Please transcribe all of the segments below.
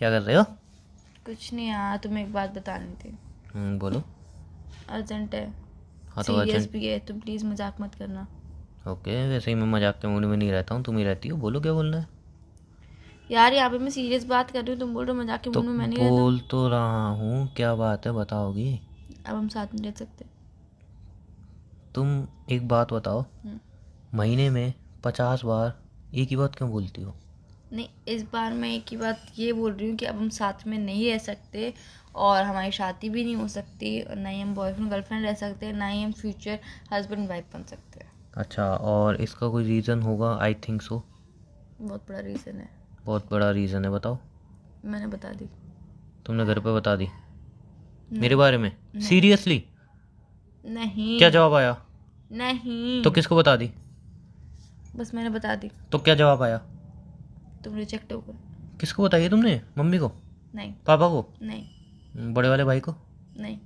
क्या कर रहे हो? कुछ नहीं यार, तुम्हें एक बात बतानी थी। बोलो। अर्जेंट है, हाँ तो सीरियस अर्जेंट। भी है, तुम प्लीज़ मजाक मत करना। ओके, वैसे ही मैं मजाक के मूड में नहीं रहता हूँ, तुम ही रहती हो। बोलो क्या बोलना है। यार यहाँ पे मैं सीरियस बात कर रही हूँ, तुम बोल रहे हो मजाक के तो मूड में मैं नहीं रहता हूँ। बोल तो रहा हूँ, क्या बात है बताओगी? अब हम साथ में रह सकते। तुम एक बात बताओ, हम्म, महीने में 50 बार एक ही बात क्यों बोलती हो? नहीं, इस बार मैं एक ही बात ये बोल रही हूँ कि अब हम साथ में नहीं रह सकते और हमारी शादी भी नहीं हो सकती और ना ही हम बॉयफ्रेंड गर्लफ्रेंड रह सकते, ना ही हम फ्यूचर हस्बैंड वाइफ बन सकते। अच्छा, और इसका कोई रीज़न होगा? I think so. बहुत बड़ा रीज़न है। बहुत बड़ा रीज़न है, बताओ। मैंने बता दी। तुमने घर पे बता दी मेरे नहीं। बारे में? नहीं। सीरियसली? नहीं। क्या जवाब आया? नहीं। तो किसको बता दी? बस मैंने बता दी। तो क्या जवाब आया? तुम रिजेक्ट हो गए। किसको बताइए तुमने? मम्मी को? नहीं। पापा को? नहीं। बड़े वाले भाई को? नहीं।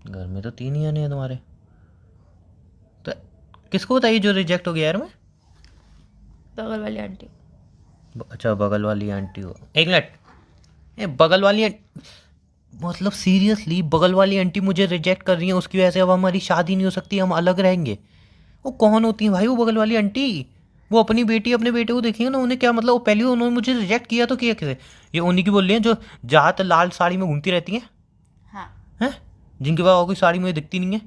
घर में तो 3 ही आने हैं तुम्हारे। तो किसको बताइए जो रिजेक्ट हो गया यार मैं? बगल वाली आंटी। अच्छा, बगल वाली आंटी हो। एक मिनट। बगल वाली मतलब सीरियसली बगल वाली आंटी मुझे रिजेक्ट कर रही है, उसकी वजह से अब हमारी शादी नहीं हो सकती, हम अलग रहेंगे? वो कौन होती है भाई वो बगल वाली आंटी? वो अपनी बेटी अपने बेटे को देखेंगे ना, उन्हें क्या मतलब? वो पहले उन्होंने मुझे रिजेक्ट किया तो किया कैसे? ये उन्हीं की बोल रही है जो ज़्यादातर लाल साड़ी में घूमती रहती हैं? हाँ। हैं? जिनके पास और कोई साड़ी मुझे दिखती नहीं है।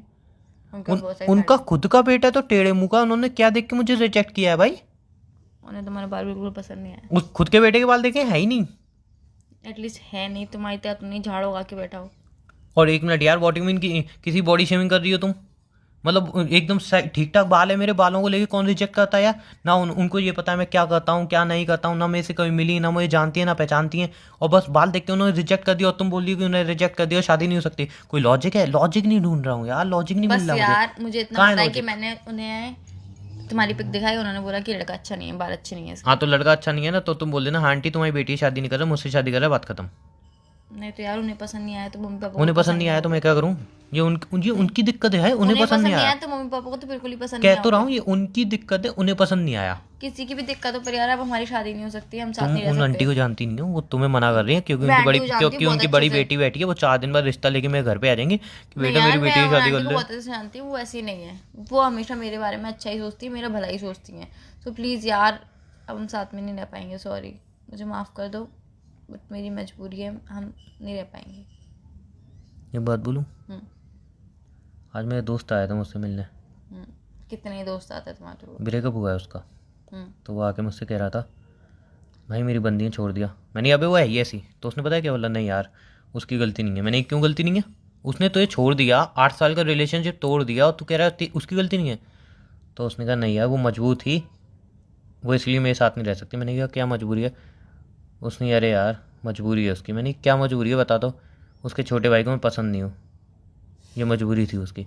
उनका बहुत सारी उनका साड़ी। खुद का बेटा तो टेढ़े मुंह का, उन्होंने क्या देख के मुझे रिजेक्ट किया है भाई? उन्हें तुम्हारा बाल बिल्कुल पसंद नहीं आया। उस खुद के बेटे के बाल देखे है ही नहीं। एटलीस्ट है नहीं तुम्हारी तरह, तुम नहीं झाड़ उगा के बैठा हो। और एक मिनट यार, व्हाट यू मीन की किसी बॉडी शेमिंग कर रही हो तुम? मतलब एकदम ठीक ठाक बाल है मेरे, बालों को लेके कौन रिजेक्ट करता है यार? ना उनको ये पता है मैं क्या करता हूँ क्या नहीं करता हूँ, ना मेरे से कभी मिली, ना मुझे जानती है ना पहचानती है, और बस बाल देख के उन्होंने रिजेक्ट कर दिया। और तुम बोल रही हो कि उन्हें रिजेक्ट कर दिया, शादी नहीं हो सकती? कोई लॉजिक है? लॉजिक नहीं ढूंढ रहा हूँ यार, लॉजिक नहीं मिल बस रहा मुझे। यार मुझे इतना कहाँ है पता है कि लॉजिक? मैंने उन्हें तुम्हारी पिक दिखाई, उन्होंने बोला कि लड़का अच्छा नहीं है, बाल अच्छे नहीं है इसके। हाँ तो लड़का अच्छा नहीं है ना, तो तुम बोल देना हाँ आंटी तुम्हारी बेटी शादी नहीं कर रहा, मुझसे शादी कर रहा है, बात खत्म। नहीं तो यार उन्हें पसंद नहीं आया तो मम्मी पापा को उन्हें पसंद पसंद नहीं नहीं आया तो होगा। मैं क्या करूँ? ये उनकी दिक्कत है, उन्हें पसंद नहीं आया। तो मम्मी पापा को तो बिल्कुल ही पसंद नहीं कह तो रहा होगा। हूँ ये उनकी दिक्कत है, उन्हें पसंद नहीं आया। किसी की भी दिक्कत हो पर यार अब हमारी शादी नहीं हो सकती, हम साथ तुम नहीं रह उन आंटी सकते। को जानती नहीं हो, वो तुम्हें मना कर रही है क्योंकि मैं उनकी आंटी बड़ी को जानती हूँ क्योंकि बहुत उनकी अच्छे बड़ी से। बेटी बैठी है, वो 4 दिन बाद रिश्ता लेके मेरे घर पे आ जाएंगे कि नहीं बेटा यार, मेरी मैं बेटी की उन शादी आंटी कर को ले। बहुत अच्छे से जानती हूँ, वो ऐसी नहीं है। वो हमेशा मेरे बारे में अच्छा ही सोचती है, मेरा भला ही सोचती है। तो प्लीज़ यार, अब हम साथ में नहीं रह पाएंगे, सॉरी, मुझे माफ़ कर दो, बट मेरी मजबूरी है, हम नहीं रह पाएंगे। ये बात बोलूँ, हम्म। आज मेरा दोस्त आया था मुझसे मिलने। हम्म। कितने दोस्त आते हैं तुम्हारे को? ब्रेकअप हुआ है उसका। हम्म। तो वो आके मुझसे कह रहा था भाई मेरी बंदी ने छोड़ दिया। मैंने अबे वो है ही ऐसी। तो उसने पता है क्या बोला? नहीं यार उसकी गलती नहीं है। मैंने क्यों गलती नहीं है? उसने तो ये छोड़ दिया, 8 साल का रिलेशनशिप तोड़ दिया, और तू कह रहा है उसकी गलती नहीं है? तो उसने कहा नहीं यार वो मजबूर थी, वो इसलिए मेरे साथ नहीं रह सकती। मैंने कहा क्या मजबूरी है? उसने अरे यार मजबूरी है उसकी। मैंने क्या मजबूरी है बता दो? उसके छोटे भाई को मैं पसंद नहीं हूँ, ये मजबूरी थी उसकी।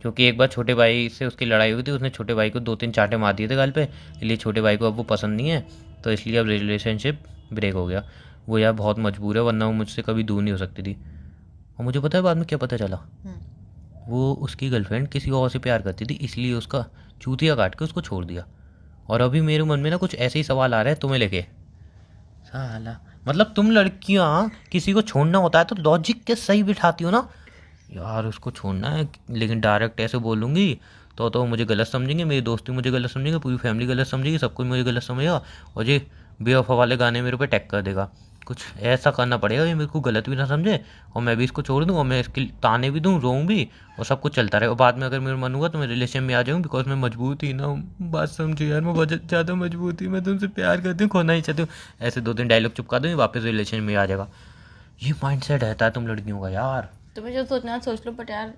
क्योंकि एक बार छोटे भाई से उसकी लड़ाई हुई थी, उसने छोटे भाई को 2-3 चांटे मार दिए थे गाल पे, इसलिए छोटे भाई को अब वो पसंद नहीं है, तो इसलिए अब रिलेशनशिप ब्रेक हो गया। वो यार बहुत मजबूर है, वरना वो मुझसे कभी दूर नहीं हो सकती थी। और मुझे पता है बाद में क्या पता चला? वो उसकी गर्लफ्रेंड किसी और से प्यार करती थी, इसलिए उसका चूतिया काट के उसको छोड़ दिया। और अभी मेरे मन में ना कुछ ऐसे ही सवाल आ रहे हैं तुम्हें लेके। साला, मतलब तुम लड़कियां किसी को छोड़ना होता है तो लॉजिक के सही बिठाती हो ना यार। उसको छोड़ना है लेकिन डायरेक्ट ऐसे बोलूँगी तो मुझे गलत समझेंगे, मेरी दोस्ती मुझे गलत समझेंगे, पूरी फैमिली गलत समझेगी, सब कुछ मुझे गलत समझेगा, और ये बेवफा वाले गाने मेरे पे टैग कर देगा। कुछ ऐसा करना पड़ेगा ये मेरे को गलत भी ना समझे, और मैं भी इसको छोड़ दूँ, और मैं इसके ताने भी दूँ, रोऊँ भी, और सब कुछ चलता रहे। और बाद में अगर मेरा मन हुआ तो मैं रिलेशन में आ जाऊँ, बिकॉज मैं मजबूर थी ना। बात समझो यार, मैं बहुत ज़्यादा मजबूर थी, मैं तुमसे प्यार करती हूँ, खोना ही चाहती हूँ। ऐसे 2-3 डायलॉग चुपका दूँ, वापस रिलेशन में आ जाएगा। ये माइंड सेट रहता है तुम लड़कियों का यार। तुम्हें जो सोचना है सोच लो, बट यार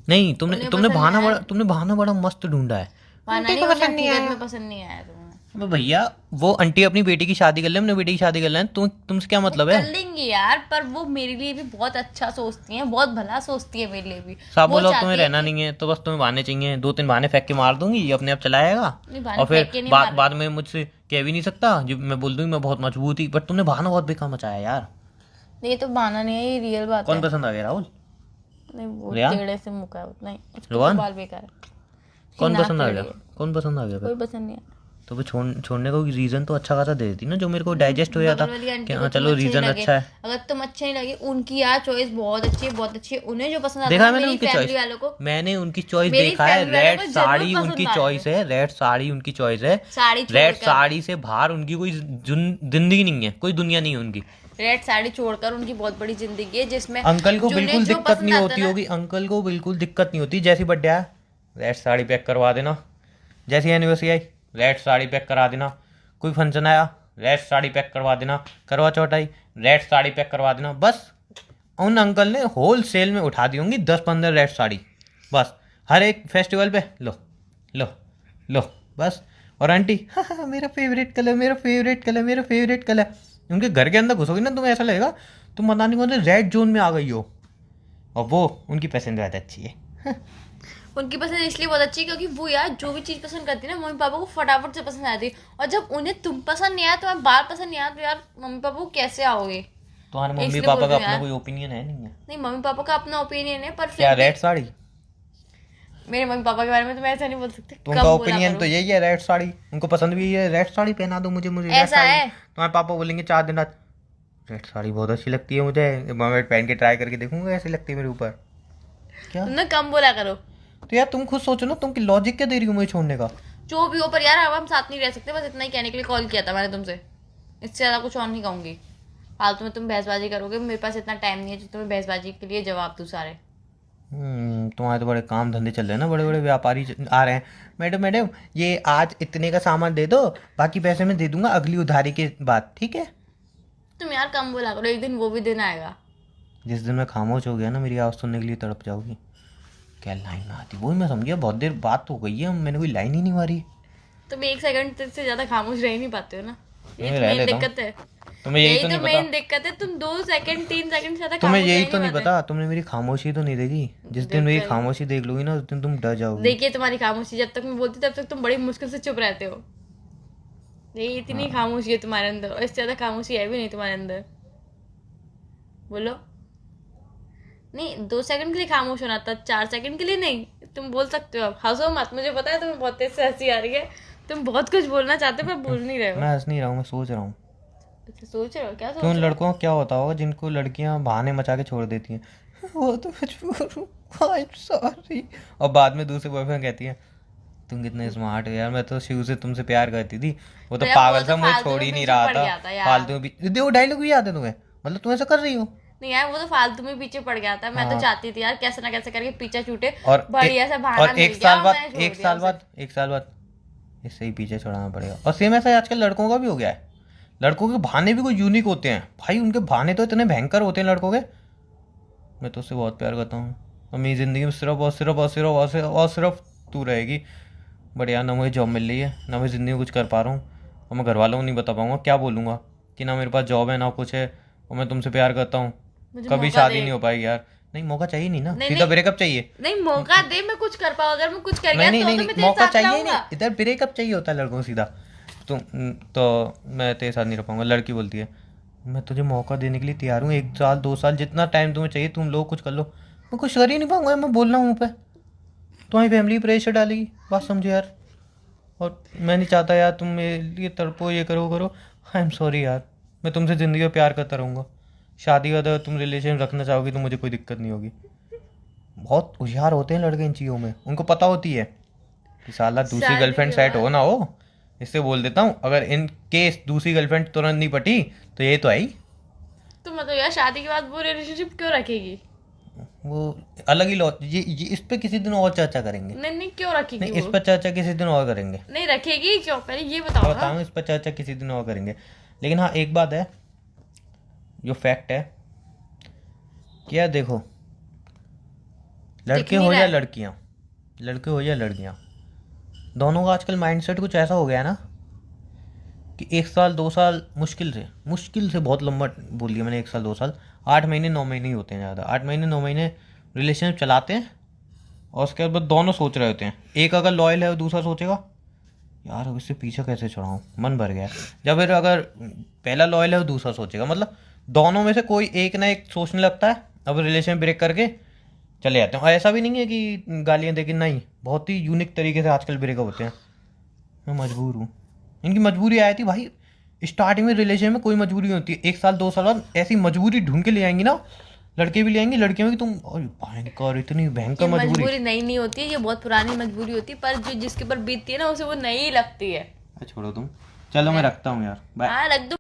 नहीं, तुमने उन्हें तुमने पसंद बहाना नहीं बड़ा आया। तुमने बहाना बड़ा मस्त ढूंढा है। माना आंटी नहीं, को उन्हें पसंद नहीं हकीकत आया। में पसंद नहीं आया तुम्हें। अबे भैया, वो आंटी अपनी बेटी की शादी कर ले, अपनी बेटी की शादी कर ले, तुमसे क्या वो मतलब है? कर लेंगी यार, पर वो मेरे लिए भी बहुत अच्छा सोचती हैं, बहुत भला सोचती है मेरे लिए भी। साहब वो बोलो चाहती तुम्हें है रहना कि नहीं है तो बस तुम्हें बहाने चाहिए, 2-3 बहाने फेंक के मार दूंगी, ये अपने आप चला आएगा। नहीं, बहाने और फेंक फिर के नहीं बाद मार बाद रही। में मुझसे कह भी नहीं सकता जब मैं बोल दूंगी मैं बहुत मजबूत थी। बट तुमने बहाना बहुत बेकार मचाया यार। नहीं, ये तो बहाना नहीं है, ये रियल बात कौन है। पसंद आ गया? राहुल? नहीं, वो रेहान? टेढ़े से मुका है, नहीं उसका तो रोहन? बाल बेकार है। कौन नाक पसंद आ टेढ़ी गया? है। कौन पसंद आ गया कोई फिर? पसंद नहीं है। तो वो छोड़ने का रीज़न तो अच्छा खासा दे देती ना, जो मेरे को डाइजेस्ट हो जाता बगल वाली आंटी कि को हाँ तुम चलो अच्छे नहीं रीज़न लगे, अच्छा है। अगर तुम अच्छे नहीं लगे, उनकी यार चॉइस बहुत अच्छी है, बहुत अच्छी है, उन्हें जो पसंद आता देखा है है मैंने मेरी उनकी फैमिली चॉइस, वालों को, मैंने उनकी चॉइस मेरी देखा है। फैमिली वालों रेड को जरूर साड़ी पसंद उनकी आएगा। चॉइस है, रेड साड़ी उनकी चॉइस है। साड़ी रेड छोड़कर, साड़ी से बाहर उनकी कोई जिंदगी नहीं है, कोई दुनिया नहीं है उनकी। रेड साड़ी छोड़कर उनकी बहुत बड़ी जिंदगी है जिसमें अंकल को जिन्हें बिल्कुल जो दिक्कत पसंद नहीं आता होती है ना, होगी, अंकल को बिल्कुल दिक्कत नहीं होती। जैसी बर्थडे आया रेड साड़ी पैक करवा देना, जैसी anniversary I read sari pack करा देना, कोई फंक्शन आया रेड साड़ी पैक करवा देना, करवा चौथ आई रेड साड़ी पैक करवा देना। बस उन अंकल ने होल सेल में उठा दी होंगी 10-15 रेड साड़ी, बस हर एक फेस्टिवल पे लो लो लो बस। और आंटी हाँ मेरा फेवरेट कलर, मेरा फेवरेट कलर, मेरा फेवरेट कलर। उनके घर के अंदर घुसोगी ना तुम्हें ऐसा लगेगा तुम पता नहीं कौन से रेड जोन में आ गई हो। और वो उनकी पसंद ज़्यादा अच्छी है। उनकी पसंद इसलिए बहुत अच्छी है क्योंकि वो यार जो भी चीज़ पसंद करती है ना, मम्मी पापा को फटाफट से पसंद आती है। और जब उन्हें तुम पसंद नहीं आया, तुम्हें बाल पसंद नहीं आया, तो यार मम्मी पापा को कैसे आओगे? तुम्हारे मम्मी इसलिए पापा बोल का रही हूँ अपना यार। कोई ओपिनियन है नहीं है? नहीं, मम्मी पापा का अपना ओपिनियन है, पर क्या फिर भी रेड साड़ी? मेरे मम्मी पापा के बारे में तुम ऐसा नहीं बोल सकते। तो उनका कम बोला ओपिनियन करो। तो यही है, रेड साड़ी उनको पसंद भी है। रेड साड़ी पहना दो मुझे, मुझे रेड ऐसा साड़ी। है। तुम्हारे पापा बोलेंगे 4 दिन बाद रेड साड़ी बहुत अच्छी लगती है मुझे, मैं पहन के ट्राई करके देखूंगा कैसी लगती है मेरे ऊपर। क्या तुम ना कम बोला करो। तो यार तुम खुद सोचो ना, तुम की लॉजिक क्या दे रही हो मुझे छोड़ने का? जो भी हो, पर यार अब हम साथ नहीं रह सकते, बस इतना ही कहने के लिए कॉल किया था मैंने तुमसे। इससे ज़्यादा कुछ और नहीं कहूँगी। फालतू में तुम बहसबाजी करोगे, मेरे पास इतना टाइम नहीं है जो तुम्हें बहसबाजी के लिए जवाब दूँ सारे। तुम्हारे तो बड़े काम धंधे चल रहे हैं ना, बड़े बड़े व्यापारी आ रहे हैं। मैडम मैडम ये आज इतने का सामान दे दो, बाकी पैसे मैं दे दूंगा अगली उधारी के बाद, ठीक है? तुम यार कम बोला करो, एक दिन वो भी दिन आएगा। जिस दिन मैं खामोश हो गया ना, मेरी आवाज़ सुनने के लिए तड़प जाओगी। क्या लाइन आती, वही मैं समझ गया, बहुत देर बात हो गई है, मैंने कोई लाइन ही नहीं मारी। तुम 1 सेकंड से ज्यादा खामोश रह ही नहीं पाते हो ना, ये मैं तो रह मेन लेता हूँ। दिक्कत है। तुम्हें यही यही तो तो नहीं मेन पता, दिक्कत है, तुम 2 सेकंड 3 सेकंड से ज्यादा तुम्हें खामोश यही रह तो नहीं नहीं पाते। पता, तुमने मेरी खामोशी तो नहीं देखी। जिस दिन मेरी खामोशी देख लोगी ना, उस दिन तुम डर जाओगी। देखिए तुम्हारी खामोशी, जब तक मैं बोलती तब तक तुम बड़ी मुश्किल से चुप रहते हो। ये इतनी खामोशी है तुम्हारे अंदर, और इससे ज्यादा खामोशी है भी नहीं तुम्हारे अंदर। बोलो। नहीं, 2 सेकंड के लिए खामोश होना था, 4 सेकंड के लिए नहीं। तुम बोल सकते हो, अब हंसो मत, मुझे पता है तुम्हें बहुत तेज से हंसी आ रही है, तुम बहुत कुछ बोलना चाहते हो पर बोल नहीं रहे हो। मैं हंस नहीं रहा हूँ, मैं सोच रहा हूँ अच्छा, सोच रहे हो? क्या सोच कि उन रहे हो? लड़कों को क्या होता होगा जिनको लड़कियां बहाने मचा के छोड़ देती हैं। वो तो मजबूर हूँ, आई एम सॉरी। और बाद में दूसरे बॉयफ्रेंड कहती है तुम कितने स्मार्ट हो यार, मैं तो शिव से तुमसे प्यार करती थी, वो तो यार, पागल वो सा तो मुझे फालतू छोड़ में ही नहीं पीछे रहा पड़ था। गया था यार। फालतू में वो डायलॉग भी याद है तुम्हें? मतलब तुम ऐसा कर रही हो? नहीं यार, वो तो फालतू में पीछे पड़ गया था। मैं तो हाँ। चाहती थी यार कैसे ना कैसे करके पीछे छूटे, और बढ़िया सा बहाना और मिल एक गया साल और बाद मैंने छोड़ एक दिया साल उसे। बाद एक साल बाद इससे ही पीछे छुड़ाना पड़ेगा। और सेम ऐसा आजकल लड़कों का भी हो गया है। लड़कों के बहाने भी कोई यूनिक होते हैं भाई, उनके बहाने तो इतने भयंकर होते हैं लड़कों के। मैं तो उससे बहुत प्यार करता हूँ और मेरी ज़िंदगी में सिर्फ और सिर्फ और सिर्फ और सिर्फ और सिर्फ तू रहेगी। बट यार ना मुझे जॉब मिल रही है, ना मैं ज़िंदगी में कुछ कर पा रहा हूँ, और मैं घर वालों को नहीं बता पाऊँगा। क्या बोलूँगा कि ना मेरे पास जॉब है ना कुछ है, और मैं तुमसे प्यार करता हूँ। मुझे कभी मौका शादी दे। नहीं हो पाएगी यार। नहीं मौका चाहिए नहीं ना, नहीं, सीधा नहीं। ब्रेकअप चाहिए। नहीं, मौका दे, मैं कुछ कर पाऊँ। अगर मैं कुछ कर गया नहीं तो नहीं मैं नहीं, तेरे मौका साथ चाहिए रहूंगा। नहीं, इधर ब्रेकअप चाहिए होता है लड़कों को सीधा। तो मैं तेरे साथ नहीं रह पाऊंगा। लड़की बोलती है मैं तुझे मौका देने के लिए तैयार हूँ, 1 साल 2 साल जितना टाइम तुम्हें चाहिए तुम लोग कुछ कर लो, मैं कुछ कर ही नहीं पाऊंगा। मैं बोल रहा हूँ पे तुम्हारी फैमिली प्रेशर डालेगी, बात समझो यार। और मैं नहीं चाहता यार तुम मेरे लिए तड़पो, ये करो। आई एम सॉरी यार, मैं तुमसे ज़िंदगी में प्यार करता रहूँगा। शादी का अगर तुम रिलेशन रखना चाहोगी तो मुझे कोई दिक्कत नहीं होगी। बहुत होशियार होते हैं लड़के इन चीज़ों में, उनको पता होती है कि साला दूसरी शादी गर्लफ्रेंड के सेट बाद- हो ना हो। इससे बोल देता हूँ अगर इन केस दूसरी गर्लफ्रेंड तुरंत नहीं पटी तो ये तो आई तो मतलब यार शादी के बाद वो रिलेशनशिप क्यों रखेगी? वो अलग ही लॉ। ये इस पे किसी दिन और चर्चा करेंगे। नहीं नहीं, क्यों रखेगी नहीं, वो? इस पर चर्चा किसी दिन और करेंगे। नहीं रखेगी क्यों, पहले ये बताओ ना। बताऊँ, इस पर चर्चा किसी दिन और करेंगे। लेकिन हाँ एक बात है, जो फैक्ट है क्या, देखो लड़के दिख नहीं हो रहा या है। लड़कियाँ, लड़के हो या लड़कियाँ, दोनों का आजकल माइंडसेट कुछ ऐसा हो गया है ना कि 1 साल 2 साल मुश्किल से बहुत लंबा बोल दिया मैंने, 1 साल 2 साल, 8 महीने 9 महीने ही होते हैं ज़्यादा। 8 महीने 9 महीने रिलेशनशिप चलाते हैं और उसके बाद दोनों सोच रहे होते हैं। एक अगर लॉयल है और दूसरा सोचेगा यार अब इससे पीछे कैसे छुड़ाऊँ, मन भर गया। जब फिर अगर पहला लॉयल है और दूसरा सोचेगा, मतलब दोनों में से कोई एक ना एक सोचने लगता है, अब रिलेशन ब्रेक करके चले जाते हैं। और ऐसा भी नहीं है कि गालियाँ दे के, नहीं, बहुत ही यूनिक तरीके से आजकल ब्रेकअप होते हैं। मैं मजबूर हूँ, इनकी मजबूरी आई थी भाई। स्टार्टिंग में रिलेशन में कोई मजबूरी नहीं होती है, 1 साल 2 साल बाद ऐसी मजबूरी ढूंढ के ले आएंगी ना, लड़के भी ले आएंगे लड़कियां भी। तुम अरे भयंकर, इतनी भयंकर ये मजबूरी। मजबूरी नई नहीं होती है, ये बहुत पुरानी मजबूरी होती है, पर जो जिसके ऊपर बीतती है ना उसे वो नई लगती है। छोड़ो तुम, चलो मैं रखता हूँ यार, बाय। हाँ रख दो।